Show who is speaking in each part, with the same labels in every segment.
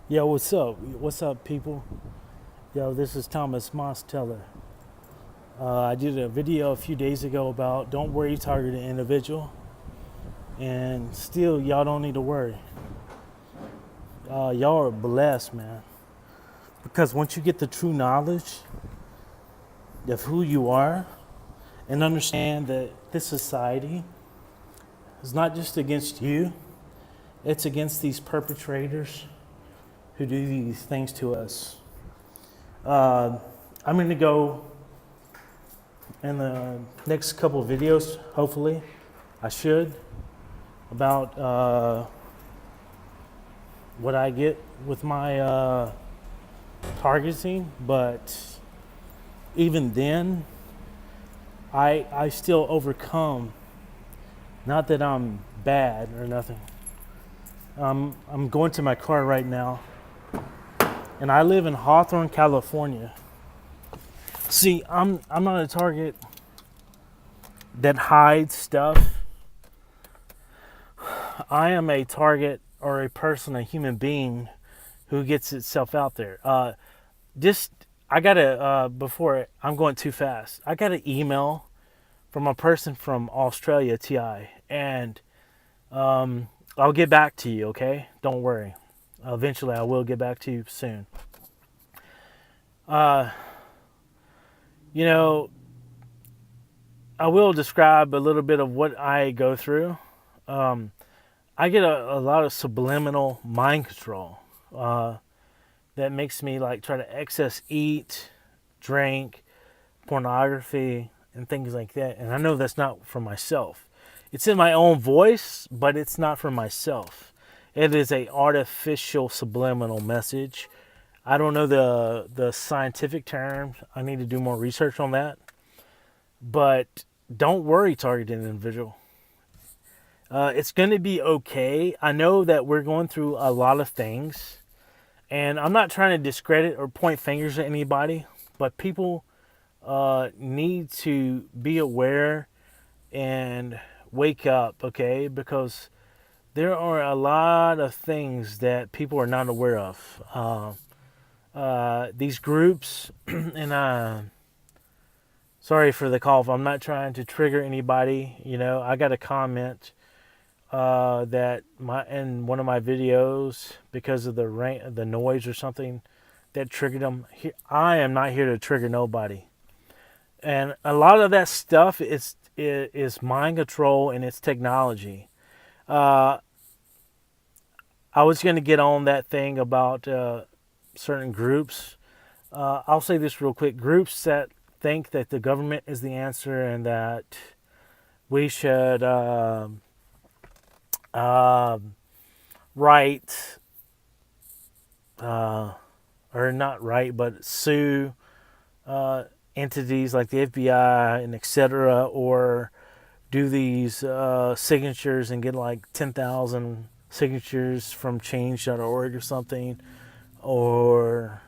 Speaker 1: Yo, what's up? What's up, people? Yo, this is Thomas Mosteller. I did a video a few days ago about don't worry, targeted individual, and still, y'all don't need to worry. Y'all are blessed, man, because once you get the true knowledge of who you are and understand that this society is not just against you, it's against these perpetrators who do these things to us. Uh, I'm going to go in the next couple of videos, hopefully, I should, about what I get with my targeting. But even then, I still overcome. Not that I'm bad or nothing. I'm going to my car right now, and I live in Hawthorne, California. See, I'm not a target that hides stuff. I am a target or a person, a human being who gets itself out there. I got before I'm going too fast, I got an email from a person from Australia, TI, and I'll get back to you, okay? Don't worry. Eventually, I will get back to you soon. Uh, you know, I will describe a little bit of what I go through. I get a lot of subliminal mind control that makes me like try to excess eat, drink, pornography, and things like that. And I know that's not for myself. It's in my own voice, but it's not for myself. It is a artificial subliminal message. I don't know the scientific terms. I need to do more research on that. But don't worry, targeted individual. It's going to be okay. I know that we're going through a lot of things, and I'm not trying to discredit or point fingers at anybody, but people need to be aware and wake up, okay? Because there are a lot of things that people are not aware of. These groups, and sorry for the cough. I'm not trying to trigger anybody. You know, I got a comment that in one of my videos because of the noise or something that triggered them. I am not here to trigger nobody, and a lot of that stuff is mind control and it's technology. Uh, I was going to get on that thing about certain groups. I'll say this real quick: groups that think that the government is the answer and that we should. Write, or not write, but sue entities like the FBI and etc., or do these signatures and get like 10,000 signatures from change.org or something, or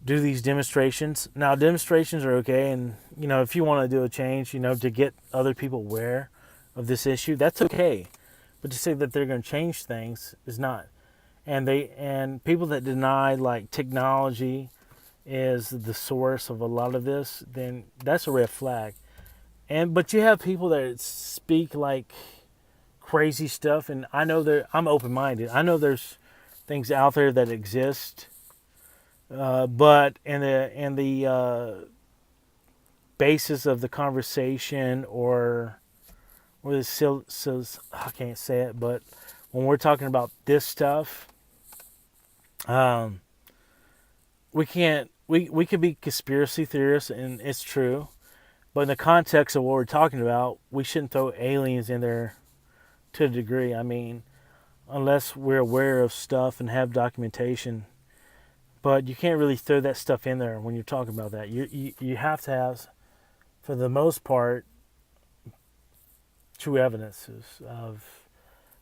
Speaker 1: do these demonstrations. Now, demonstrations are okay, and if you want to do a change, to get other people aware of this issue, that's okay. But to say that they're going to change things is not. And people that deny like technology is the source of a lot of this, then that's a red flag. But you have people that speak like crazy stuff, and I know I'm open-minded. I know there's things out there that exist, but in the basis of the conversation or I can't say it, but when we're talking about this stuff, we could be conspiracy theorists, and it's true, but in the context of what we're talking about, we shouldn't throw aliens in there to a degree. I mean, unless we're aware of stuff and have documentation, but you can't really throw that stuff in there when you're talking about that. You have to have, for the most part, true evidences of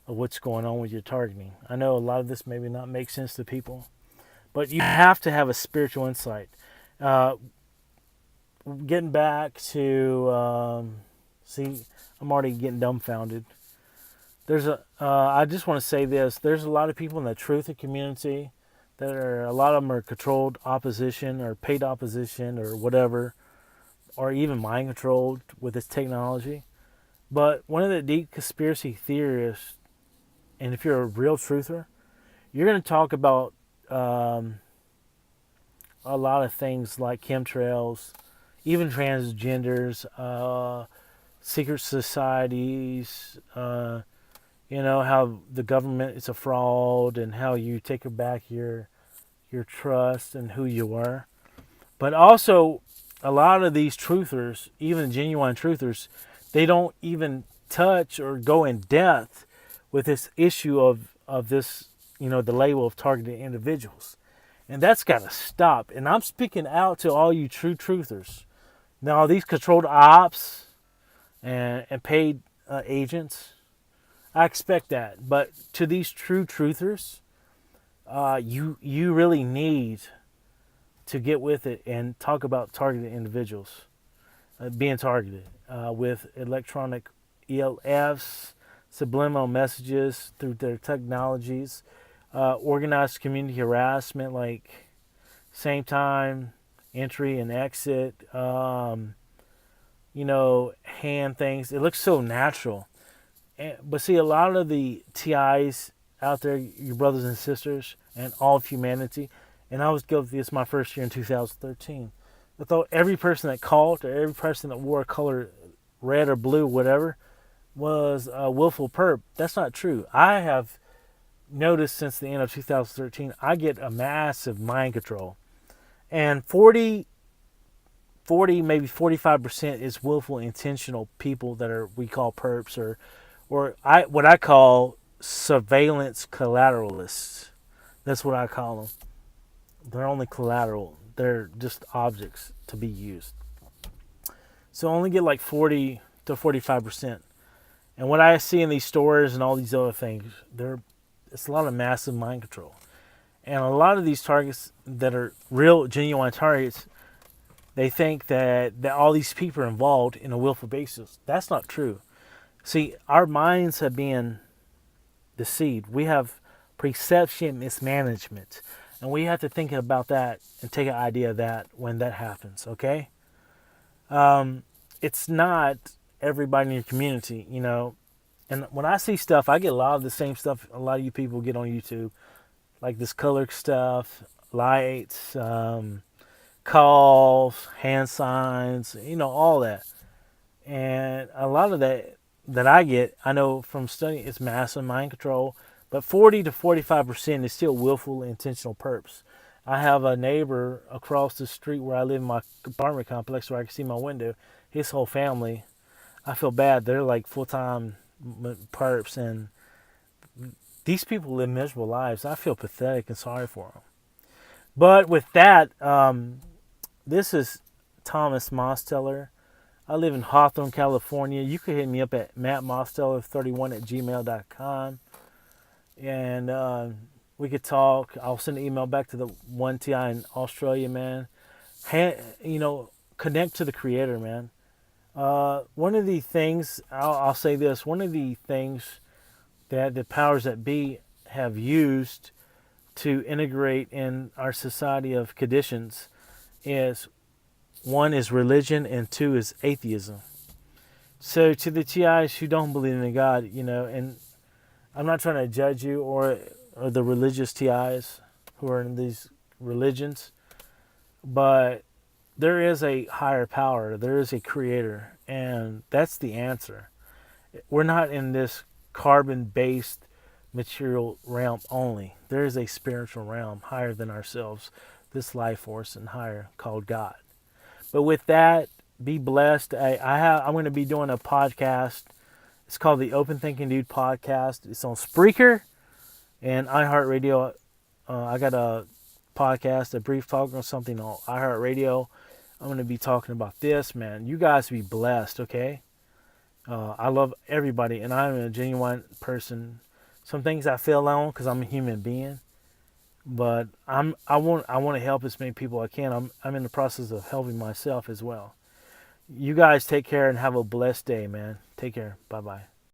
Speaker 1: what's going on with your targeting. I know a lot of this maybe not make sense to people, but you have to have a spiritual insight. Getting back to, see, I'm already getting dumbfounded. I just want to say this. There's a lot of people in the truth community that are, a lot of them are controlled opposition or paid opposition or whatever, or even mind controlled with this technology. But one of the deep conspiracy theorists, and if you're a real truther, you're going to talk about a lot of things like chemtrails, even transgenders, secret societies, how the government is a fraud and how you take back your trust and who you are. But also, a lot of these truthers, even genuine truthers, they don't even touch or go in depth with this issue of this, the label of targeted individuals. And that's got to stop. And I'm speaking out to all you true truthers. Now, these controlled ops and paid agents, I expect that. But to these true truthers, you really need to get with it and talk about targeted individuals being targeted with electronic ELFs, subliminal messages through their technologies, organized community harassment like same time entry and exit, hand things. It looks so natural. But see, a lot of the TIs out there, your brothers and sisters, and all of humanity, and I was guilty. It's my first year in 2013. I thought every person that called or every person that wore a color red or blue, whatever, was a willful perp. That's not true. I have noticed since the end of 2013, I get a massive mind control. And 40, maybe 45% is willful, intentional people that are we call perps or what I call surveillance collateralists. That's what I call them. They're only collateral. They're just objects to be used. So only get like 40 to 45%. And what I see in these stores and all these other things, it's a lot of massive mind control. And a lot of these targets that are real, genuine targets, they think that all these people are involved in a willful basis. That's not true. See, our minds have been deceived. We have perception mismanagement. And we have to think about that and take an idea of that when that happens, okay? It's not everybody in your community, And when I see stuff, I get a lot of the same stuff a lot of you people get on YouTube. Like this color stuff, lights, calls, hand signs, all that. And a lot of that I get, I know from studying, it's massive mind control. But 40 to 45% is still willful, intentional perps. I have a neighbor across the street where I live in my apartment complex where I can see my window. His whole family, I feel bad. They're like full-time perps, and these people live miserable lives. I feel pathetic and sorry for them. But with that, this is Thomas Mosteller. I live in Hawthorne, California. You can hit me up at mattmosteller31@gmail.com. And we could talk. I'll send an email back to the one TI in Australia, man. Connect to the creator, man. One of the things, I'll say this, one of the things that the powers that be have used to integrate in our society of conditions is, one is religion and two is atheism. So to the TIs who don't believe in God, and I'm not trying to judge you or the religious TIs who are in these religions, but there is a higher power. There is a creator, and that's the answer. We're not in this carbon-based material realm only. There is a spiritual realm higher than ourselves, this life force and higher, called God. But with that, be blessed. I'm going to be doing a podcast. It's called the Open Thinking Dude Podcast. It's on Spreaker and iHeartRadio. I got a podcast, a brief talk or something on iHeartRadio. I'm going to be talking about this, man. You guys be blessed, okay? I love everybody, and I'm a genuine person. Some things I fail on because I'm a human being, but I want to help as many people as I can. I'm in the process of helping myself as well. You guys take care and have a blessed day, man. Take care. Bye-bye.